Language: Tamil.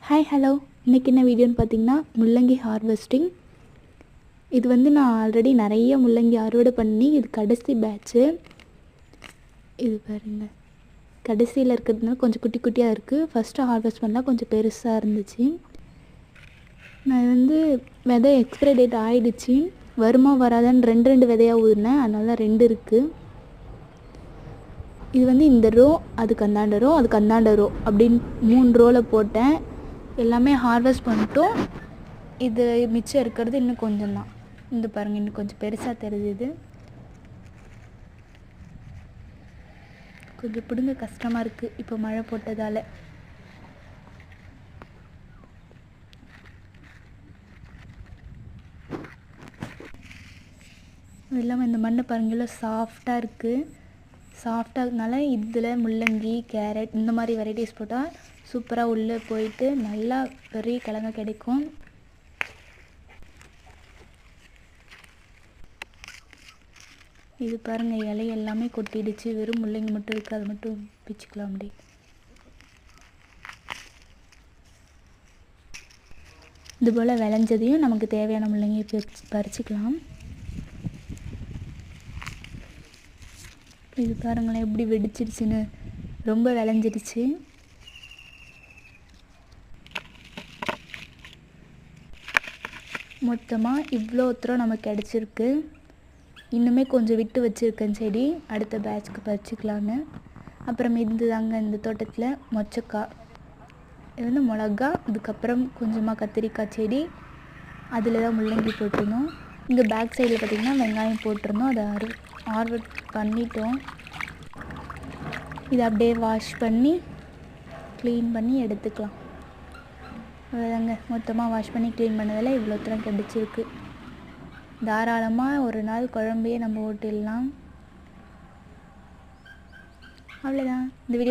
ஹாய் ஹலோ, இன்றைக்கி என்ன வீடியோன்னு பார்த்தீங்கன்னா முள்ளங்கி ஹார்வெஸ்டிங். இது வந்து நான் ஆல்ரெடி நிறைய முள்ளங்கி அறுவடை பண்ணி இது கடைசி பேட்ச்சு. இது பாருங்கள், கடைசியில் இருக்கிறதுனால கொஞ்சம் குட்டி குட்டியாக இருக்குது. ஃபஸ்ட்டு ஹார்வெஸ்ட் பண்ணால் கொஞ்சம் பெருசாக இருந்துச்சு. நான் வந்து விதை எக்ஸ்பைரி டேட் ஆகிடுச்சு, வருமா வராதான்னு ரெண்டு விதையாக ஊறினேன், அதனால 2 இருக்குது. இது வந்து இந்த ரோ, அதுக்கு அந்தாண்ட ரோ, அதுக்கு அந்தாண்ட ரோ அப்படின்னு 3 ரோவில் போட்டேன். எல்லாமே ஹார்வெஸ்ட் பண்ணிட்டோம். இது மிச்சம் இருக்கிறது இன்னும் கொஞ்சம் தான். இந்த பாருங்கள், இன்னும் கொஞ்சம் பெருசாக தெரியுது. கொஞ்சம் பிடுங்க கஷ்டமாக இருக்குது இப்போ மழை போட்டதால். அது இல்லாமல் இந்த மண்ணை பாருங்கள சாஃப்டாக இருக்குது. சாஃப்டாக இருக்கனால இதில் முள்ளங்கி, கேரட் இந்த மாதிரி வெரைட்டிஸ் போட்டால் சூப்பராக உள்ளே போயிட்டு நல்லா பெரிய கிழங்கு கிடைக்கும். இது பாருங்கள், இலை எல்லாமே கொட்டிடுச்சு, வெறும் முள்ளங்கி மட்டும் இருக்குது. அது மட்டும் பிச்சுக்கலாம் அப்படி. இதுபோல் விளைஞ்சதையும் நமக்கு தேவையான முள்ளங்கி பறிச்சுக்கலாம். இது பாருங்களேன் எப்படி வெடிச்சிருச்சுன்னு, ரொம்ப விளைஞ்சிடுச்சு. மொத்தமாக இவ்வளோ தூரம் நமக்கு கிடச்சிருக்கு. இன்னுமே கொஞ்சம் விட்டு வச்சுருக்கேன் செடி, அடுத்த பேட்ச்க்கு பறிச்சிக்கலான்னு. அப்புறம் இது தாங்க இந்த தோட்டத்தில் மொச்சக்காய், இது வந்து மிளகா, இதுக்கப்புறம் கொஞ்சமாக கத்திரிக்காய் செடி, அதில் தான் முள்ளங்கி போட்டிருந்தோம். இங்கே பேக் சைடில் பார்த்திங்கன்னா வெங்காயம் போட்டிருந்தோம், அதை ஹார்வெஸ்ட் பண்ணிட்டோம். இதை அப்படியே வாஷ் பண்ணி க்ளீன் பண்ணி எடுத்துக்கலாம். அவ்வளோதாங்க, மொத்தமாக வாஷ் பண்ணி க்ளீன் பண்ணதில் இவ்வளோ தூரம் கிடச்சிருக்கு. தாராளமாக ஒரு நாள் குழம்பையே நம்ம ஓட்டிடலாம். அவ்வளோதான் இந்த வீடியோ.